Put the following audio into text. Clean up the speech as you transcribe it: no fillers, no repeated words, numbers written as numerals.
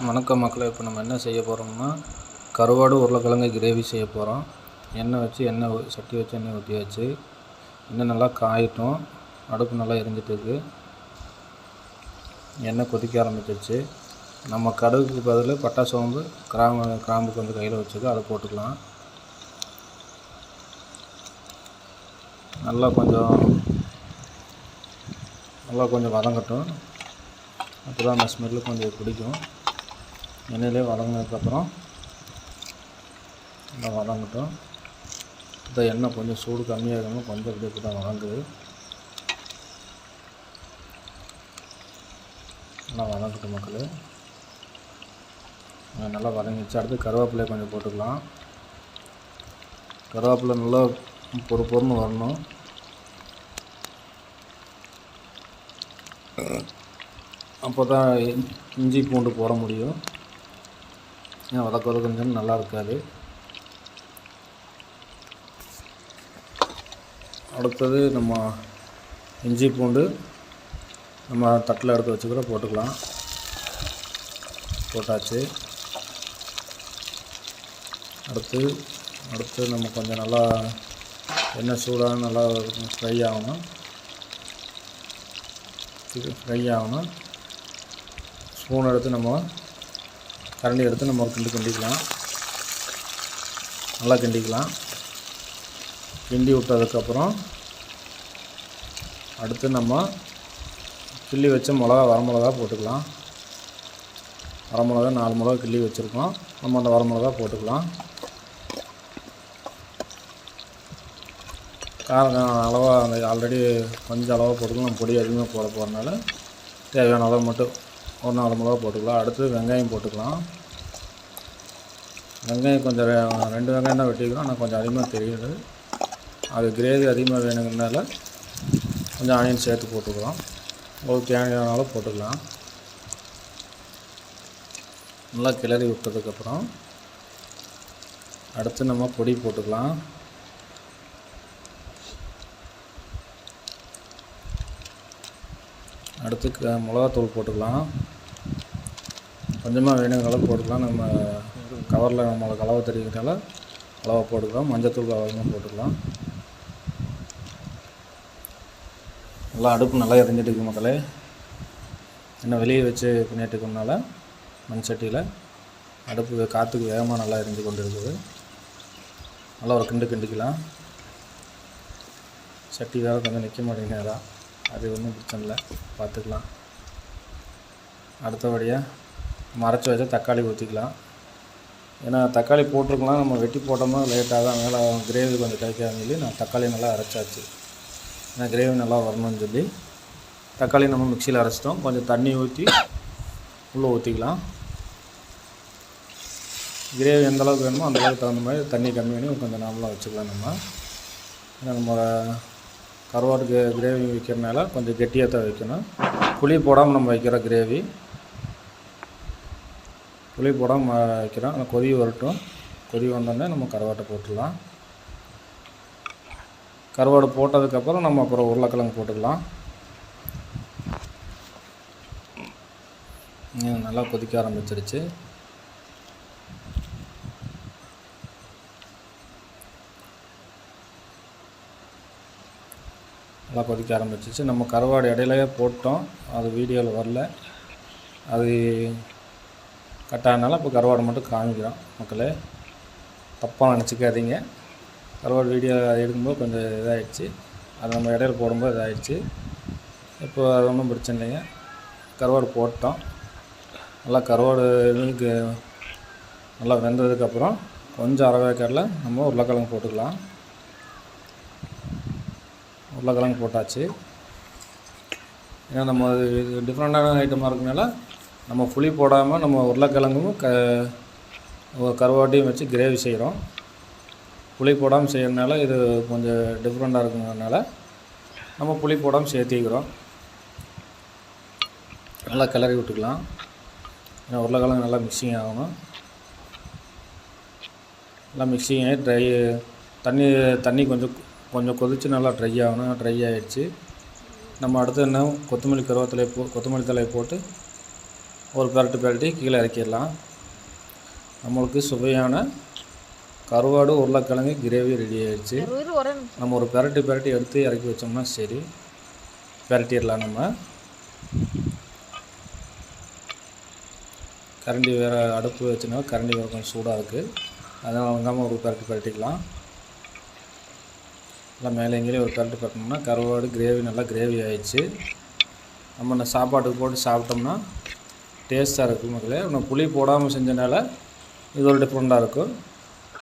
வணக்கம் மக்களே. இப்போ நம்ம என்ன செய்ய போகிறோம்னா கருவாடு உருளைக்கிழங்கு கிரேவி செய்ய போகிறோம். சட்டி வச்சு எண்ணெய் ஊற்றியாச்சு. எண்ணெய் நல்லா காயட்டும். அடுப்பு நல்லா எரிஞ்சிட்டு இருக்கு. எண்ணெய் கொதிக்க ஆரம்பிச்சிருச்சு. நம்ம கடுகுக்கு பதில் பட்டை சோம்பு கிராம்பு கொஞ்சம் கையில் வச்சுக்க அதை போட்டுக்கலாம். நல்லா கொஞ்சம் வதங்கட்டும். அப்போ தான் அந்த ஸ்மெல்லு கொஞ்சம் பிடிக்கும். எண்ணெயிலே வதங்கினதுக்கப்புறம் நல்லா வதங்கட்டும். இந்த எண்ணெய் கொஞ்சம் சூடு கம்மியாக இருக்கணும். கொஞ்சம் அப்படியே இப்போ தான் வதங்குது. நல்லா வதங்கட்டும் மக்களே. நல்லா வதங்கிச்சு. அடுத்து கருவேப்பிலையை கொஞ்சம் போட்டுக்கலாம். கருவேப்பிலை நல்லா பொறுன்னு வரணும். அப்போ தான் இஞ்சி பூண்டு போட முடியும். ஏன் வதக்கிறது நல்லா இருக்காது. அடுத்தது நம்ம இஞ்சி பூண்டு நம்ம தட்டில் எடுத்து வச்சுக்கூட போட்டுக்கலாம். போட்டாச்சு. அடுத்து நம்ம கொஞ்சம் நல்லா எண்ணெய் சூடாக நல்லா ஃப்ரை ஆகணும். ஸ்பூன் எடுத்து கரண்டி எடுத்து நம்ம கிண்டிக்கலாம். நல்லா கிண்டிக்கலாம். கிண்டி விட்டதுக்கப்புறம் அடுத்து நம்ம கிள்ளி வச்ச வரமிளகா போட்டுக்கலாம். வரமிளகா 4 மிளகா கிள்ளி வச்சுருக்கோம். நம்ம அந்த வரமிளகா போட்டுக்கலாம். காரம் அளவாக அந்த ஆல்ரெடி கொஞ்சம் அளவாக போட்டுக்கலாம். நம்ம பொடி அதிகமாக போட போகிறனால தேவையான அளவு மட்டும் ஒரு 4 மிளகா போட்டுக்கலாம். அடுத்து வெங்காயம் போட்டுக்கலாம். வெங்காயம் கொஞ்சம் 2 வெங்காயம் தான் வெட்டிக்கலாம். ஆனால் கொஞ்சம் அதிகமாக தெரியுது. அது கிரேவி அதிகமாக வேணுங்கிறதுனால கொஞ்சம் ஆனியன் சேர்த்து போட்டுக்கலாம். உங்களுக்கு தேவையான அளவு போட்டுக்கலாம். நல்லா கிளறி விட்டதுக்கப்புறம் அடுத்து நம்ம பொடி போட்டுக்கலாம். அடுத்து மிளகாத்தூள் போட்டுக்கலாம். கொஞ்சமாக வேணுங்கிற அளவு போட்டுக்கலாம். நம்ம கவரில் நம்மளுக்கு அளவு தெரியுறதால அளவாக போட்டுக்கலாம். மஞ்சத்தூள் அளவாக போட்டுக்கலாம். நல்லா அடுப்பு நல்லா எரிஞ்சிட்டு இருக்கு மக்களே. என்ன வெளியே வச்சு பண்ணிட்டு இருக்கனால மண் சட்டியில் அடுப்பு காற்றுக்கு வேகமாக நல்லா எரிஞ்சு கொண்டு இருக்குது. நல்லா ஒரு கிண்டிக்கலாம். சட்டி வேறு கொஞ்சம் நிற்க மாட்டேங்குது. அது ஒன்றும் பிரச்சனை இல்லை, பார்த்துக்கலாம். அடுத்தபடியாக நம்ம அரைச்சி வச்சா தக்காளி ஊற்றிக்கலாம். ஏன்னா தக்காளி போட்டிருக்கலாம். நம்ம வெட்டி போட்டோம்னா லேட்டாக தான் மேலே கிரேவி கொஞ்சம் கிடைக்காதுன்னு சொல்லி நான் தக்காளி நல்லா அரைச்சாச்சு. ஏன்னா கிரேவி நல்லா வரணும்னு சொல்லி தக்காளி நம்ம மிக்சியில் அரைச்சிட்டோம். கொஞ்சம் தண்ணி ஊற்றி உள்ளே ஊற்றிக்கலாம். கிரேவி எந்த அளவுக்கு வேணுமோ அந்த அளவுக்கு தகுந்த மாதிரி தண்ணி கம்மி பண்ணி கொஞ்சம் நார்மலாக வச்சுக்கலாம். ஏன்னா நம்ம கருவாடு கிரேவி வைக்கிறனால கொஞ்சம் கெட்டியாக தான் வைக்கணும். புளி போடாமல் நம்ம வைக்கிற கிரேவி. புளி போடாமல் வைக்கிறோம். ஆனால் கொதி வரட்டும். கொதி வந்தோடனே நம்ம கருவாட்டை போட்டுடலாம். கருவாடு போட்டதுக்கப்புறம் நம்ம அப்புறம் உருளைக்கிழங்கு போட்டுக்கலாம். நல்லா கொதிக்க ஆரம்பிச்சிருச்சு. நல்லா கொதிக்க ஆரம்பிச்சிச்சு. நம்ம கருவாடு இடையிலேயே போட்டோம். அது வீடியோவில் வரல. அது கட்டாதனால இப்போ கருவாடு மட்டும் காமிக்கிறோம் மக்களே. தப்பாக நினச்சிக்காதீங்க. கருவாடு வீடியோ எடுக்கும்போது கொஞ்சம் இதாகிடுச்சு. அது நம்ம இடையில போடும்போது இதாகிடுச்சு. இப்போ அது ஒன்றும் பிரச்சனை இல்லைங்க. கருவாடு போட்டோம். நல்லா கருவாடு இதுக்கு நல்லா வெந்ததுக்கப்புறம் கொஞ்சம் அரவேக்காடில் நம்ம உருளைக்கிழங்கு போட்டுக்கலாம். உருளைக்கிழங்கு போட்டாச்சு. ஏன்னா நம்ம இது டிஃப்ரெண்ட்டான ஐட்டமாக இருக்கனால நம்ம புளி போடாமல் நம்ம உருளைக்கிழங்கும் கருவாட்டையும் வச்சு கிரேவி செய்கிறோம். புளி போடாமல் செய்கிறதுனால இது கொஞ்சம் டிஃப்ரெண்ட்டாக இருக்குங்கிறதுனால நம்ம புளி போடாமல் சேர்த்திக்கிறோம். நல்லா கிளறி விட்டுக்கலாம். ஏன்னா உருளைக்கிழங்கு நல்லா மிக்சிங் ஆகணும். நல்லா மிக்சிங் ஆகி தண்ணி கொஞ்சம் கொதித்து நல்லா ட்ரை ஆகணும். ட்ரை ஆகிடுச்சு. நம்ம அடுத்து என்ன கொத்தமல்லி தழை போட்டு ஒரு பெரட்டி கீழே இறக்கிடலாம். நம்மளுக்கு சுவையான கருவாடு உருளைக்கிழங்கு கிரேவி ரெடி ஆகிடுச்சு. நம்ம ஒரு பெரட்டி எடுத்து இறக்கி வச்சோம்னா சரி, பெரட்டிடலாம். நம்ம கரண்டி வேறு அடுப்பு வச்சுனா கரண்டி வேறு கொஞ்சம் சூடாக இருக்குது, அதனால் வாங்காமல் ஒரு பெரட்டிக்கலாம். நல்லா மேலே எங்கேயும் ஒரு பெரட்டினோம்னா கருவாடு கிரேவி நல்லா கிரேவி ஆகிடுச்சு. நம்ம இந்த சாப்பாட்டுக்கு போட்டு சாப்பிட்டோம்னா டேஸ்ட்டாக இருக்கும் மக்களே. இன்னும் புளி போடாமல் செஞ்சனால இது ஒரு டிஃப்ரெண்ட்டாக இருக்கும்.